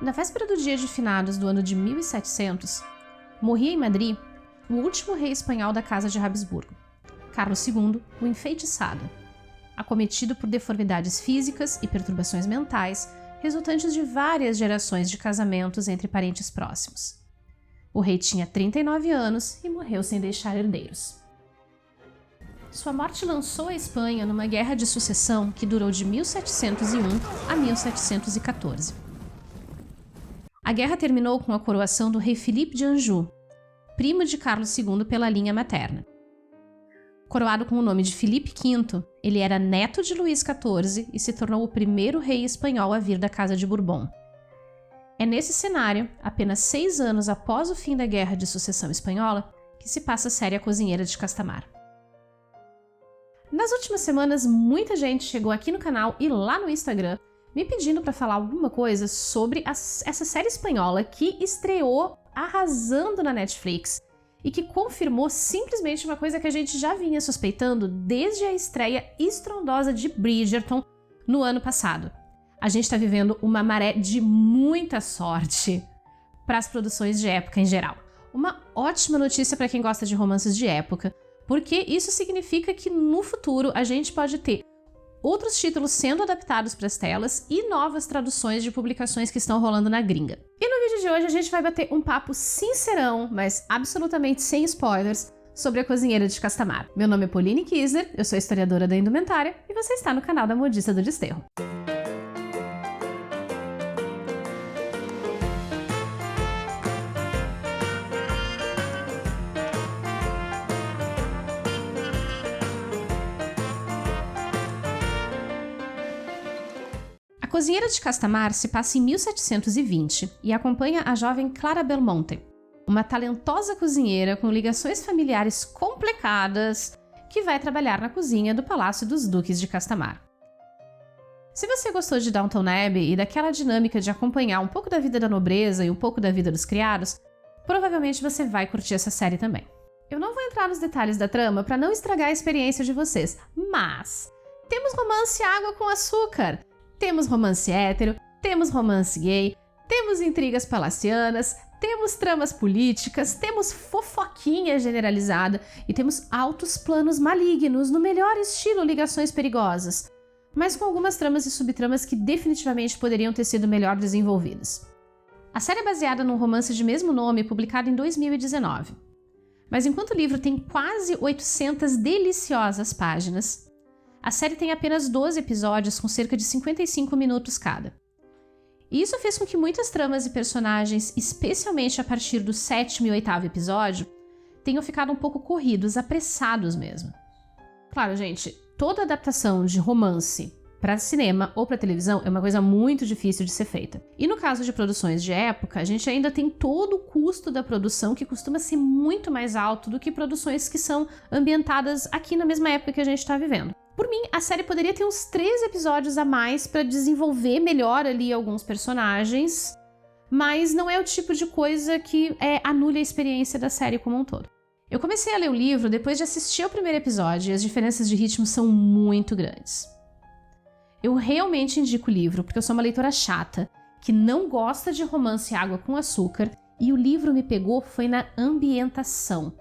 Na véspera do dia de finados do ano de 1700, morria em Madrid o último rei espanhol da Casa de Habsburgo, Carlos II, o Enfeitiçado, acometido por deformidades físicas e perturbações mentais resultantes de várias gerações de casamentos entre parentes próximos. O rei tinha 39 anos e morreu sem deixar herdeiros. Sua morte lançou a Espanha numa guerra de sucessão que durou de 1701 a 1714. A guerra terminou com a coroação do rei Filipe de Anjou, primo de Carlos II pela linha materna. Coroado com o nome de Filipe V, ele era neto de Luís XIV e se tornou o primeiro rei espanhol a vir da Casa de Bourbon. É nesse cenário, apenas 6 anos após o fim da Guerra de Sucessão Espanhola, que se passa a série A Cozinheira de Castamar. Nas últimas semanas, muita gente chegou aqui no canal e lá no Instagram me pedindo para falar alguma coisa sobre essa série espanhola que estreou arrasando na Netflix e que confirmou simplesmente uma coisa que a gente já vinha suspeitando desde a estreia estrondosa de Bridgerton no ano passado. A gente está vivendo uma maré de muita sorte para as produções de época em geral. Uma ótima notícia para quem gosta de romances de época, porque isso significa que no futuro a gente pode ter outros títulos sendo adaptados para as telas e novas traduções de publicações que estão rolando na gringa. E no vídeo de hoje a gente vai bater um papo sincerão, mas absolutamente sem spoilers, sobre A Cozinheira de Castamar. Meu nome é Pauline Kisner, eu sou historiadora da indumentária e você está no canal da Modista do Desterro. A Cozinheira de Castamar se passa em 1720 e acompanha a jovem Clara Belmonte, uma talentosa cozinheira com ligações familiares complicadas que vai trabalhar na cozinha do Palácio dos Duques de Castamar. Se você gostou de Downton Abbey e daquela dinâmica de acompanhar um pouco da vida da nobreza e um pouco da vida dos criados, provavelmente você vai curtir essa série também. Eu não vou entrar nos detalhes da trama para não estragar a experiência de vocês, mas temos romance água com açúcar! Temos romance hétero, temos romance gay, temos intrigas palacianas, temos tramas políticas, temos fofoquinha generalizada e temos altos planos malignos no melhor estilo Ligações Perigosas, mas com algumas tramas e subtramas que definitivamente poderiam ter sido melhor desenvolvidas. A série é baseada num romance de mesmo nome publicado em 2019. Mas enquanto o livro tem quase 800 deliciosas páginas, a série tem apenas 12 episódios com cerca de 55 minutos cada. E isso fez com que muitas tramas e personagens, especialmente a partir do 7º e 8º episódio, tenham ficado um pouco corridos, apressados mesmo. Claro, gente, toda adaptação de romance para cinema ou para televisão é uma coisa muito difícil de ser feita. E no caso de produções de época, a gente ainda tem todo o custo da produção que costuma ser muito mais alto do que produções que são ambientadas aqui na mesma época que a gente está vivendo. Por mim, a série poderia ter uns 3 episódios a mais para desenvolver melhor ali alguns personagens, mas não é o tipo de coisa que anule a experiência da série como um todo. Eu comecei a ler o livro depois de assistir ao primeiro episódio e as diferenças de ritmo são muito grandes. Eu realmente indico o livro porque eu sou uma leitora chata, que não gosta de romance água com açúcar, e o livro me pegou foi na ambientação.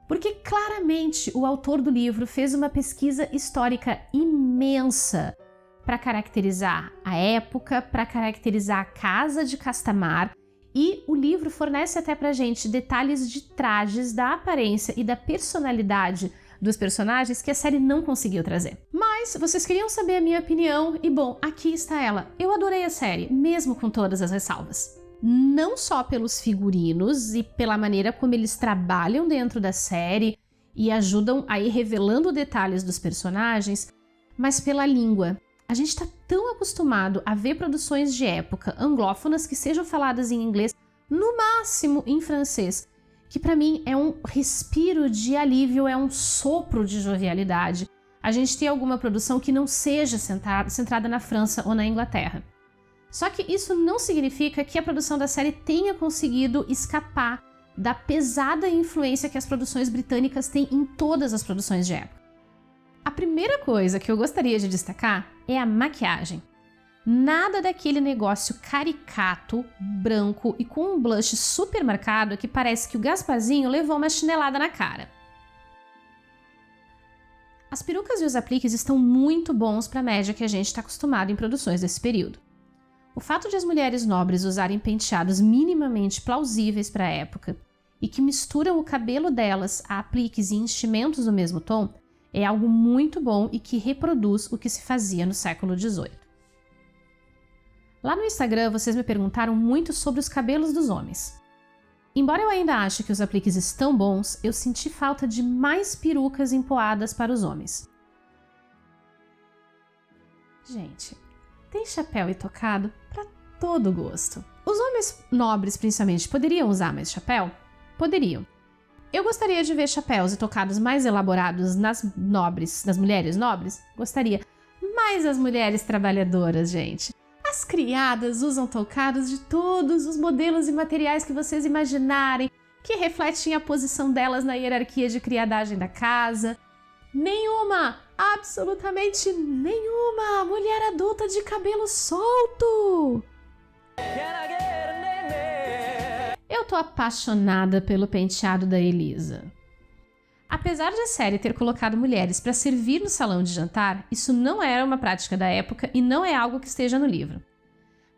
Porque claramente o autor do livro fez uma pesquisa histórica imensa para caracterizar a época, para caracterizar a Casa de Castamar, e o livro fornece até pra gente detalhes de trajes, da aparência e da personalidade dos personagens que a série não conseguiu trazer. Mas vocês queriam saber a minha opinião e bom, aqui está ela. Eu adorei a série, mesmo com todas as ressalvas. Não só pelos figurinos e pela maneira como eles trabalham dentro da série e ajudam a ir revelando detalhes dos personagens, mas pela língua. A gente está tão acostumado a ver produções de época anglófonas que sejam faladas em inglês, no máximo em francês, que para mim é um respiro de alívio, é um sopro de jovialidade. A gente tem alguma produção que não seja centrada na França ou na Inglaterra. Só que isso não significa que a produção da série tenha conseguido escapar da pesada influência que as produções britânicas têm em todas as produções de época. A primeira coisa que eu gostaria de destacar é a maquiagem. Nada daquele negócio caricato, branco e com um blush super marcado que parece que o Gasparzinho levou uma chinelada na cara. As perucas e os apliques estão muito bons para a média que a gente está acostumado em produções desse período. O fato de as mulheres nobres usarem penteados minimamente plausíveis para a época e que misturam o cabelo delas a apliques e enchimentos do mesmo tom é algo muito bom e que reproduz o que se fazia no século XVIII. Lá no Instagram, vocês me perguntaram muito sobre os cabelos dos homens. Embora eu ainda ache que os apliques estão bons, eu senti falta de mais perucas empoadas para os homens. Gente, tem chapéu e tocado para todo gosto. Os homens nobres, principalmente, poderiam usar mais chapéu? Poderiam. Eu gostaria de ver chapéus e tocados mais elaborados nas mulheres nobres? Gostaria. Mas as mulheres trabalhadoras, gente... As criadas usam toucados de todos os modelos e materiais que vocês imaginarem, que refletem a posição delas na hierarquia de criadagem da casa. Nenhuma, absolutamente nenhuma mulher adulta de cabelo solto! Eu tô apaixonada pelo penteado da Elisa. Apesar de a série ter colocado mulheres para servir no salão de jantar, isso não era uma prática da época e não é algo que esteja no livro.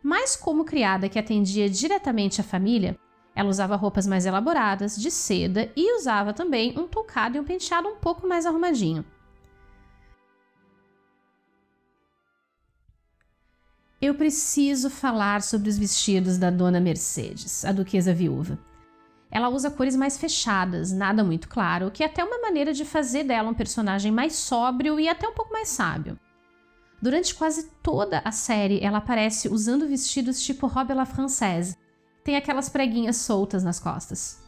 Mas como criada que atendia diretamente a família, ela usava roupas mais elaboradas, de seda, e usava também um toucado e um penteado um pouco mais arrumadinho. Eu preciso falar sobre os vestidos da Dona Mercedes, a duquesa viúva. Ela usa cores mais fechadas, nada muito claro, que é até uma maneira de fazer dela um personagem mais sóbrio e até um pouco mais sábio. Durante quase toda a série, ela aparece usando vestidos tipo robe à la française, tem aquelas preguinhas soltas nas costas.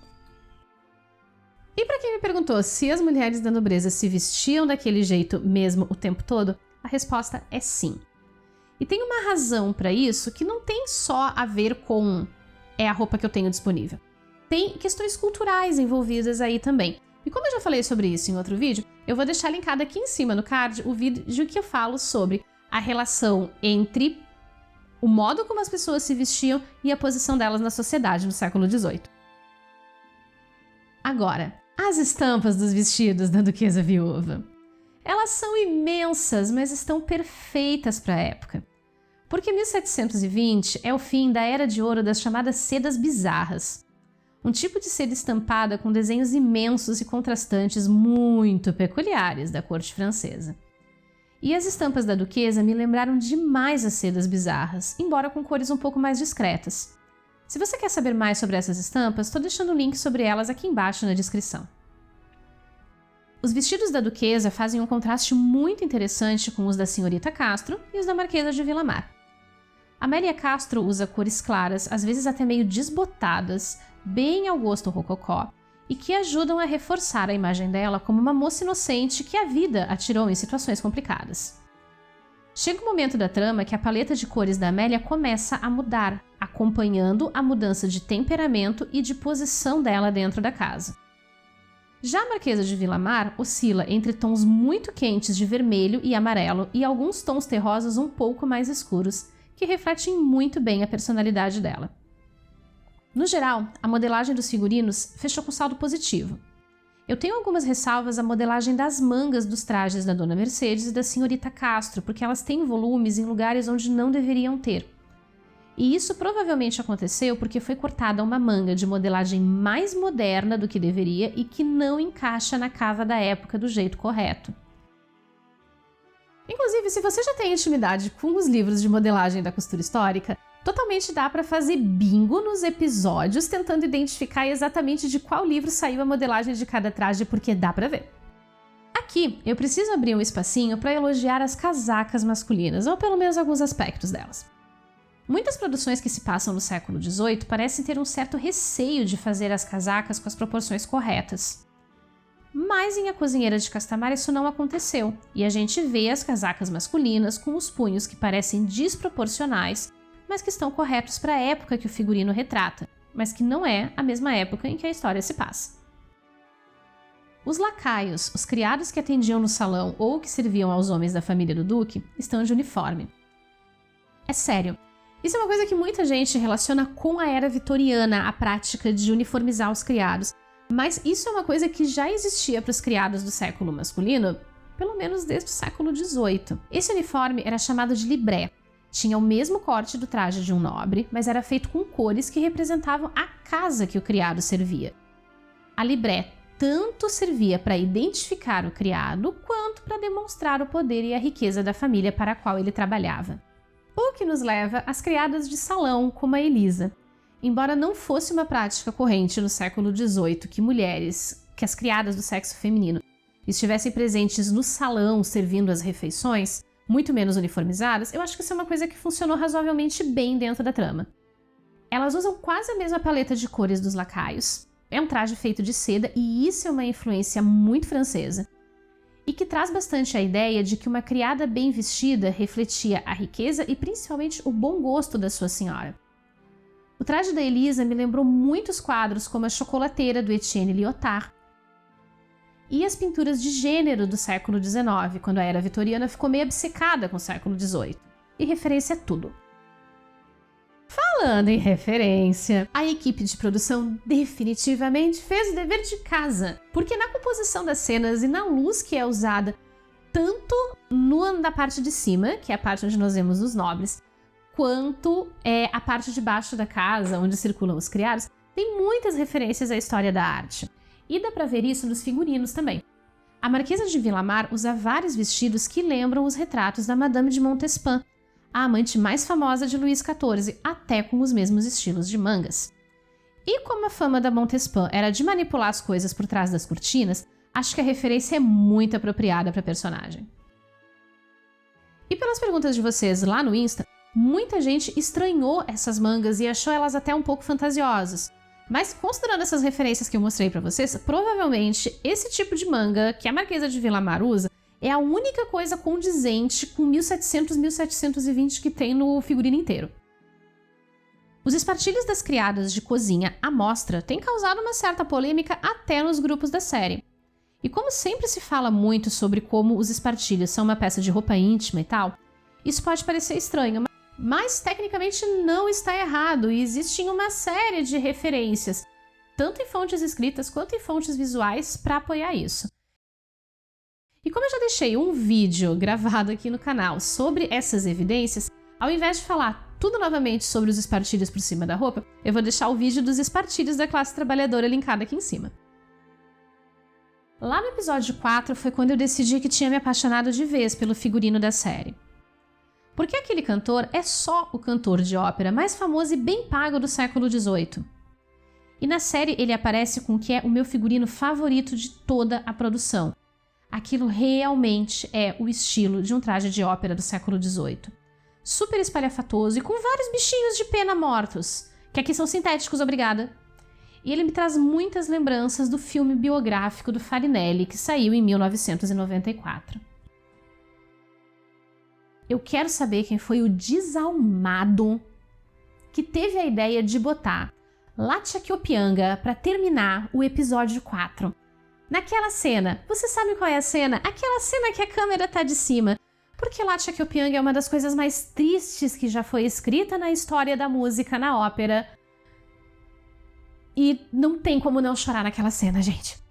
E para quem me perguntou se as mulheres da nobreza se vestiam daquele jeito mesmo o tempo todo, a resposta é sim. E tem uma razão para isso que não tem só a ver com a roupa que eu tenho disponível. Tem questões culturais envolvidas aí também. E como eu já falei sobre isso em outro vídeo, eu vou deixar linkado aqui em cima no card o vídeo que eu falo sobre a relação entre o modo como as pessoas se vestiam e a posição delas na sociedade no século XVIII. Agora, as estampas dos vestidos da duquesa viúva. Elas são imensas, mas estão perfeitas para a época. Porque 1720 é o fim da era de ouro das chamadas sedas bizarras. Um tipo de seda estampada com desenhos imensos e contrastantes muito peculiares da corte francesa. E as estampas da duquesa me lembraram demais as sedas bizarras, embora com cores um pouco mais discretas. Se você quer saber mais sobre essas estampas, estou deixando o link sobre elas aqui embaixo na descrição. Os vestidos da duquesa fazem um contraste muito interessante com os da senhorita Castro e os da marquesa de Villamar. Amélia Castro usa cores claras, às vezes até meio desbotadas, bem ao gosto rococó, e que ajudam a reforçar a imagem dela como uma moça inocente que a vida atirou em situações complicadas. Chega um momento da trama que a paleta de cores da Amélia começa a mudar, acompanhando a mudança de temperamento e de posição dela dentro da casa. Já a marquesa de Villamar oscila entre tons muito quentes de vermelho e amarelo e alguns tons terrosos um pouco mais escuros, que refletem muito bem a personalidade dela. No geral, a modelagem dos figurinos fechou com saldo positivo. Eu tenho algumas ressalvas à modelagem das mangas dos trajes da Dona Mercedes e da senhorita Castro, porque elas têm volumes em lugares onde não deveriam ter. E isso provavelmente aconteceu porque foi cortada uma manga de modelagem mais moderna do que deveria e que não encaixa na cava da época do jeito correto. Inclusive, se você já tem intimidade com os livros de modelagem da costura histórica, totalmente dá para fazer bingo nos episódios tentando identificar exatamente de qual livro saiu a modelagem de cada traje, porque dá para ver. Aqui, eu preciso abrir um espacinho para elogiar as casacas masculinas, ou pelo menos alguns aspectos delas. Muitas produções que se passam no século XVIII parecem ter um certo receio de fazer as casacas com as proporções corretas. Mas em A Cozinheira de Castamar isso não aconteceu, e a gente vê as casacas masculinas com os punhos que parecem desproporcionais, mas que estão corretos para a época que o figurino retrata, mas que não é a mesma época em que a história se passa. Os lacaios, os criados que atendiam no salão ou que serviam aos homens da família do duque, estão de uniforme. É sério. Isso é uma coisa que muita gente relaciona com a era vitoriana, a prática de uniformizar os criados. Mas isso é uma coisa que já existia para os criados do século masculino, pelo menos desde o século XVIII. Esse uniforme era chamado de libré. Tinha o mesmo corte do traje de um nobre, mas era feito com cores que representavam a casa que o criado servia. A libré tanto servia para identificar o criado, quanto para demonstrar o poder e a riqueza da família para a qual ele trabalhava. O que nos leva às criadas de salão, como a Elisa. Embora não fosse uma prática corrente no século XVIII que as criadas do sexo feminino estivessem presentes no salão servindo as refeições, muito menos uniformizadas, eu acho que isso é uma coisa que funcionou razoavelmente bem dentro da trama. Elas usam quase a mesma paleta de cores dos lacaios, é um traje feito de seda e isso é uma influência muito francesa, e que traz bastante a ideia de que uma criada bem vestida refletia a riqueza e principalmente o bom gosto da sua senhora. O traje da Elisa me lembrou muitos quadros como a Chocolateira, do Etienne Lyotard, e as pinturas de gênero do século XIX, quando a era vitoriana ficou meio obcecada com o século XVIII. E referência é tudo. Falando em referência, a equipe de produção definitivamente fez o dever de casa, porque na composição das cenas e na luz que é usada tanto na parte de cima, que é a parte onde nós vemos os nobres, quanto a parte de baixo da casa, onde circulam os criados, tem muitas referências à história da arte. E dá pra ver isso nos figurinos também. A Marquesa de Villamar usa vários vestidos que lembram os retratos da Madame de Montespan, a amante mais famosa de Luís XIV, até com os mesmos estilos de mangas. E como a fama da Montespan era de manipular as coisas por trás das cortinas, acho que a referência é muito apropriada para a personagem. E pelas perguntas de vocês lá no Insta, muita gente estranhou essas mangas e achou elas até um pouco fantasiosas. Mas considerando essas referências que eu mostrei pra vocês, provavelmente esse tipo de manga que a Marquesa de Villamar usa é a única coisa condizente com 1700-1720 que tem no figurino inteiro. Os espartilhos das criadas de cozinha à mostra têm causado uma certa polêmica até nos grupos da série. E como sempre se fala muito sobre como os espartilhos são uma peça de roupa íntima e tal, isso pode parecer estranho, mas tecnicamente não está errado e existem uma série de referências, tanto em fontes escritas quanto em fontes visuais, para apoiar isso. E como eu já deixei um vídeo gravado aqui no canal sobre essas evidências, ao invés de falar tudo novamente sobre os espartilhos por cima da roupa, eu vou deixar o vídeo dos espartilhos da classe trabalhadora linkado aqui em cima. Lá no episódio 4 foi quando eu decidi que tinha me apaixonado de vez pelo figurino da série. Porque aquele cantor é só o cantor de ópera mais famoso e bem pago do século XVIII. E na série ele aparece com o que é o meu figurino favorito de toda a produção. Aquilo realmente é o estilo de um traje de ópera do século XVIII. Super espalhafatoso e com vários bichinhos de pena mortos, que aqui são sintéticos, obrigada. E ele me traz muitas lembranças do filme biográfico do Farinelli, que saiu em 1994. Eu quero saber quem foi o desalmado que teve a ideia de botar Latcha Kyopianga para terminar o episódio 4. Naquela cena, você sabe qual é a cena? Aquela cena que a câmera tá de cima. Porque Latcha Kyopianga é uma das coisas mais tristes que já foi escrita na história da música na ópera. E não tem como não chorar naquela cena, gente.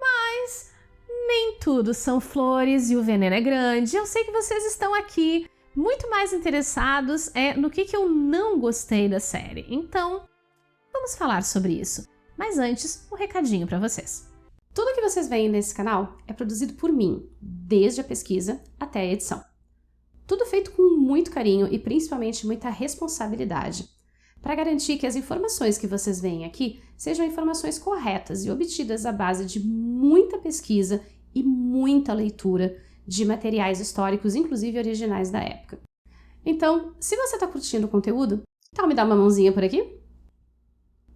Mas nem tudo são flores e o veneno é grande. Eu sei que vocês estão aqui muito mais interessados no que eu não gostei da série. Então, vamos falar sobre isso. Mas antes, um recadinho para vocês. Tudo que vocês veem nesse canal é produzido por mim, desde a pesquisa até a edição. Tudo feito com muito carinho e principalmente muita responsabilidade, para garantir que as informações que vocês veem aqui sejam informações corretas e obtidas à base de muita pesquisa e muita leitura de materiais históricos, inclusive originais da época. Então, se você está curtindo o conteúdo, então me dá uma mãozinha por aqui?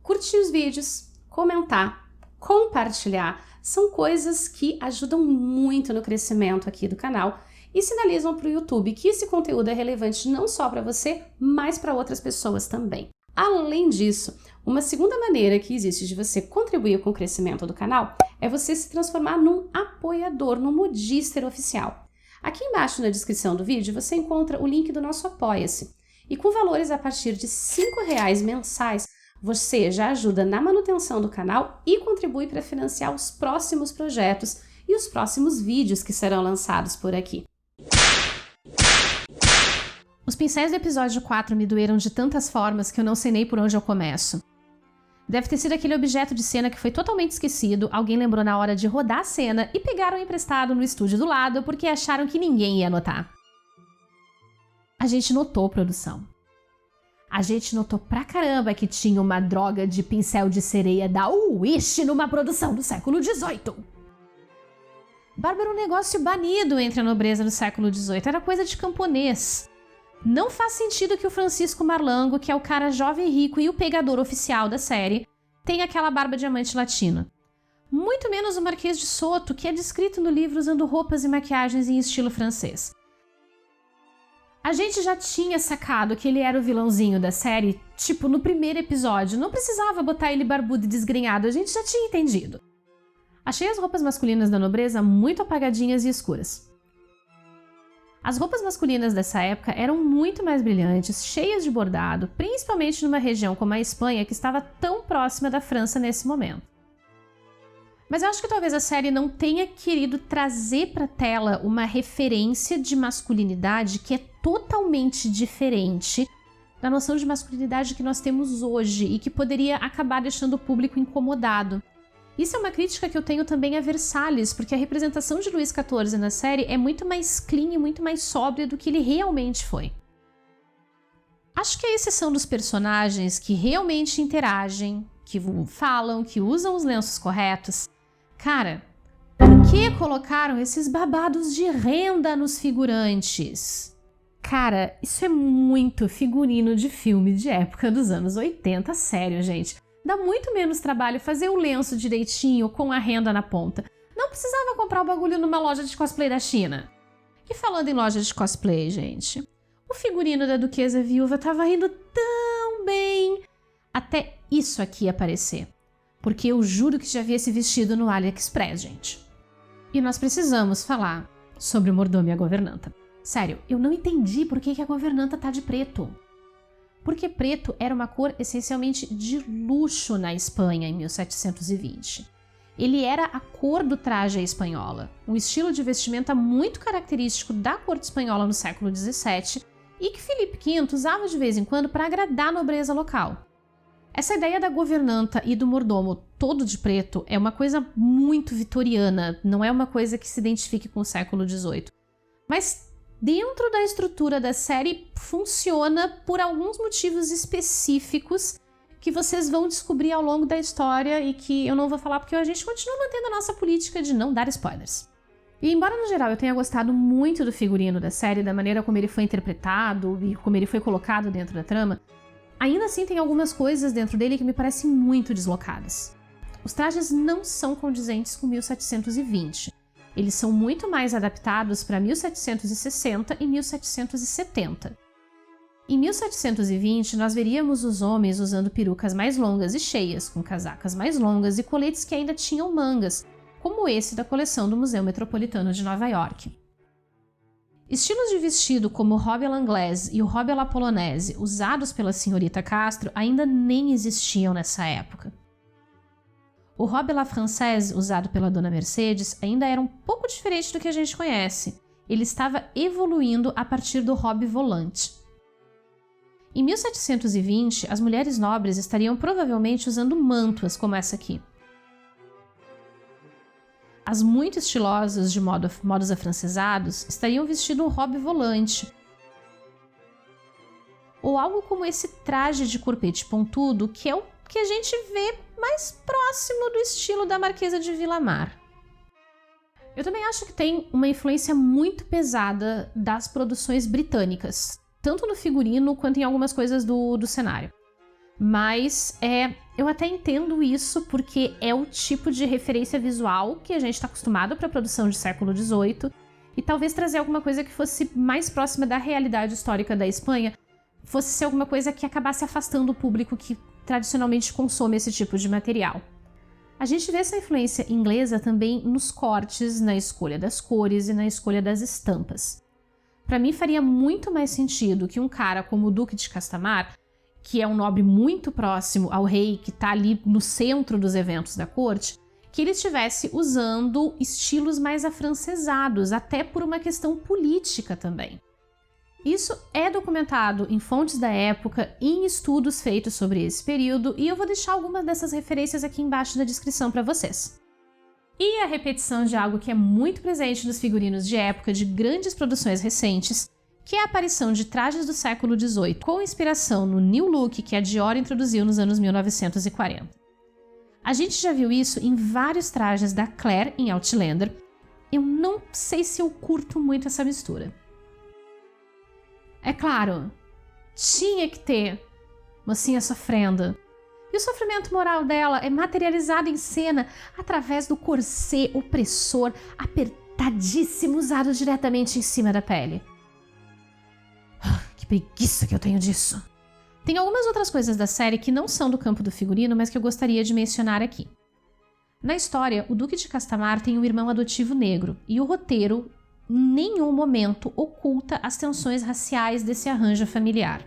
Curtir os vídeos, comentar, compartilhar, são coisas que ajudam muito no crescimento aqui do canal e sinalizam para o YouTube que esse conteúdo é relevante não só para você, mas para outras pessoas também. Além disso, uma segunda maneira que existe de você contribuir com o crescimento do canal é você se transformar num apoiador, num modíster oficial. Aqui embaixo na descrição do vídeo você encontra o link do nosso Apoia-se. E com valores a partir de R$ 5,00 mensais, você já ajuda na manutenção do canal e contribui para financiar os próximos projetos e os próximos vídeos que serão lançados por aqui. Os pincéis do episódio 4 me doeram de tantas formas que eu não sei nem por onde eu começo. Deve ter sido aquele objeto de cena que foi totalmente esquecido, alguém lembrou na hora de rodar a cena e pegaram emprestado no estúdio do lado porque acharam que ninguém ia notar. A gente notou, produção. A gente notou pra caramba que tinha uma droga de pincel de sereia da Wish numa produção do século XVIII. Barba era um negócio banido entre a nobreza do século XVIII, era coisa de camponês. Não faz sentido que o Francisco Marlango, que é o cara jovem e rico e o pegador oficial da série, tenha aquela barba diamante latina. Muito menos o Marquês de Soto, que é descrito no livro usando roupas e maquiagens em estilo francês. A gente já tinha sacado que ele era o vilãozinho da série, tipo, no primeiro episódio. Não precisava botar ele barbudo e desgrenhado, a gente já tinha entendido. Achei as roupas masculinas da nobreza muito apagadinhas e escuras. As roupas masculinas dessa época eram muito mais brilhantes, cheias de bordado, principalmente numa região como a Espanha, que estava tão próxima da França nesse momento. Mas eu acho que talvez a série não tenha querido trazer para a tela uma referência de masculinidade que é totalmente diferente da noção de masculinidade que nós temos hoje e que poderia acabar deixando o público incomodado. Isso é uma crítica que eu tenho também a Versalhes, porque a representação de Luís XIV na série é muito mais clean e muito mais sóbria do que ele realmente foi. Acho que a exceção dos personagens que realmente interagem, que falam, que usam os lenços corretos, cara, por que colocaram esses babados de renda nos figurantes? Cara, isso é muito figurino de filme de época dos anos 80, sério, gente. Dá muito menos trabalho fazer o lenço direitinho com a renda na ponta. Não precisava comprar o bagulho numa loja de cosplay da China. E falando em loja de cosplay, gente, o figurino da Duquesa Viúva tava indo tão bem até isso aqui aparecer. Porque eu juro que já vi esse vestido no AliExpress, gente. E nós precisamos falar sobre o mordomo e a governanta. Sério, eu não entendi por que a governanta tá de preto. Porque preto era uma cor essencialmente de luxo na Espanha em 1720. Ele era a cor do traje à espanhola, um estilo de vestimenta muito característico da corte espanhola no século XVII e que Filipe V usava de vez em quando para agradar a nobreza local. Essa ideia da governanta e do mordomo todo de preto é uma coisa muito vitoriana, não é uma coisa que se identifique com o século XVIII. Mas dentro da estrutura da série funciona por alguns motivos específicos que vocês vão descobrir ao longo da história e que eu não vou falar porque a gente continua mantendo a nossa política de não dar spoilers. E embora no geral eu tenha gostado muito do figurino da série, da maneira como ele foi interpretado e como ele foi colocado dentro da trama, ainda assim tem algumas coisas dentro dele que me parecem muito deslocadas. Os trajes não são condizentes com 1720. Eles são muito mais adaptados para 1760 e 1770. Em 1720, nós veríamos os homens usando perucas mais longas e cheias, com casacas mais longas e coletes que ainda tinham mangas, como esse da coleção do Museu Metropolitano de Nova York. Estilos de vestido como o robe à l'anglaise e o robe à la polonaise, usados pela senhorita Castro, ainda nem existiam nessa época. O robe à la française, usado pela dona Mercedes, ainda era um pouco diferente do que a gente conhece. Ele estava evoluindo a partir do robe volante. Em 1720, as mulheres nobres estariam provavelmente usando mantuas como essa aqui. As muito estilosas de modos afrancesados estariam vestindo um robe volante, ou algo como esse traje de corpete pontudo, que é o que a gente vê mais próximo do estilo da Marquesa de Vilamar. Eu também acho que tem uma influência muito pesada das produções britânicas, tanto no figurino quanto em algumas coisas do cenário. Mas eu até entendo isso porque é o tipo de referência visual que a gente está acostumado para a produção de século XVIII e talvez trazer alguma coisa que fosse mais próxima da realidade histórica da Espanha fosse ser alguma coisa que acabasse afastando o público que tradicionalmente consome esse tipo de material. A gente vê essa influência inglesa também nos cortes, na escolha das cores e na escolha das estampas. Para mim faria muito mais sentido que um cara como o Duque de Castamar, que é um nobre muito próximo ao rei, que está ali no centro dos eventos da corte, que ele estivesse usando estilos mais afrancesados, até por uma questão política também. Isso é documentado em fontes da época, em estudos feitos sobre esse período, e eu vou deixar algumas dessas referências aqui embaixo na descrição para vocês. E a repetição de algo que é muito presente nos figurinos de época de grandes produções recentes, que é a aparição de trajes do século XVIII com inspiração no New Look que a Dior introduziu nos anos 1940. A gente já viu isso em vários trajes da Claire em Outlander. Eu não sei se eu curto muito essa mistura. É claro, tinha que ter mocinha sofrendo. E o sofrimento moral dela é materializado em cena através do corset opressor apertadíssimo usado diretamente em cima da pele. Que preguiça que eu tenho disso! Tem algumas outras coisas da série que não são do campo do figurino, mas que eu gostaria de mencionar aqui. Na história, o Duque de Castamar tem um irmão adotivo negro, e o roteiro em nenhum momento oculta as tensões raciais desse arranjo familiar.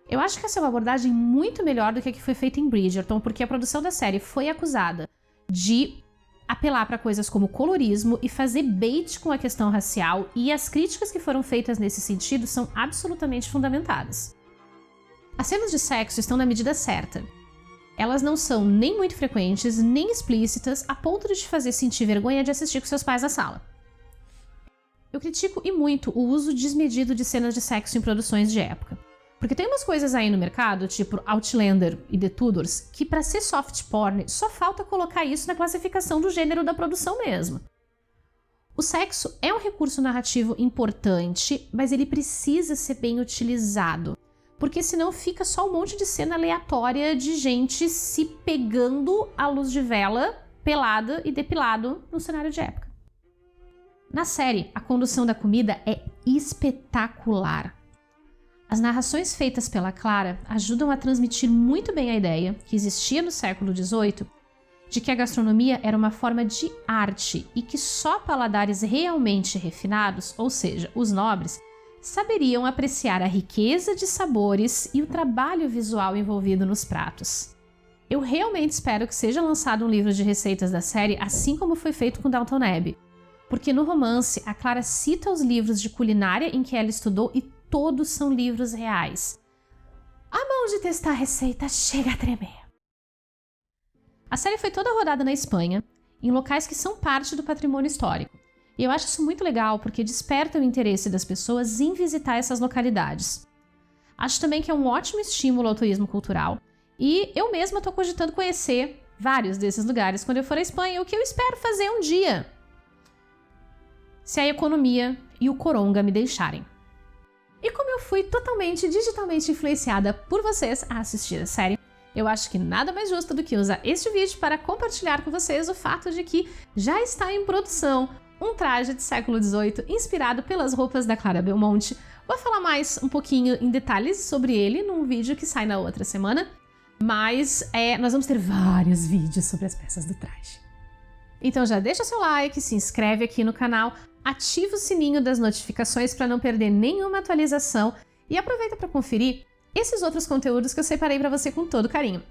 Eu acho que essa é uma abordagem muito melhor do que a que foi feita em Bridgerton, porque a produção da série foi acusada de apelar para coisas como colorismo e fazer bait com a questão racial, e as críticas que foram feitas nesse sentido são absolutamente fundamentadas. As cenas de sexo estão na medida certa. Elas não são nem muito frequentes, nem explícitas, a ponto de te fazer sentir vergonha de assistir com seus pais na sala. Eu critico e muito o uso desmedido de cenas de sexo em produções de época. Porque tem umas coisas aí no mercado, tipo Outlander e The Tudors, que pra ser soft porn só falta colocar isso na classificação do gênero da produção mesmo. O sexo é um recurso narrativo importante, mas ele precisa ser bem utilizado, porque senão fica só um monte de cena aleatória de gente se pegando à luz de vela, pelada e depilado no cenário de época. Na série, a condução da comida é espetacular. As narrações feitas pela Clara ajudam a transmitir muito bem a ideia, que existia no século XVIII, de que a gastronomia era uma forma de arte e que só paladares realmente refinados, ou seja, os nobres, saberiam apreciar a riqueza de sabores e o trabalho visual envolvido nos pratos. Eu realmente espero que seja lançado um livro de receitas da série, assim como foi feito com Downton Abbey, porque no romance a Clara cita os livros de culinária em que ela estudou e todos são livros reais. A mão de testar a receita chega a tremer. A série foi toda rodada na Espanha, em locais que são parte do patrimônio histórico. E eu acho isso muito legal porque desperta o interesse das pessoas em visitar essas localidades. Acho também que é um ótimo estímulo ao turismo cultural. E eu mesma estou cogitando conhecer vários desses lugares quando eu for à Espanha, o que eu espero fazer um dia, se a economia e o coronga me deixarem. E como eu fui totalmente digitalmente influenciada por vocês a assistir a série, eu acho que nada mais justo do que usar este vídeo para compartilhar com vocês o fato de que já está em produção um traje de século XVIII inspirado pelas roupas da Clara Belmonte. Vou falar mais um pouquinho em detalhes sobre ele num vídeo que sai na outra semana, mas nós vamos ter vários vídeos sobre as peças do traje. Então já deixa seu like, se inscreve aqui no canal, ativa o sininho das notificações para não perder nenhuma atualização e aproveita para conferir esses outros conteúdos que eu separei para você com todo carinho.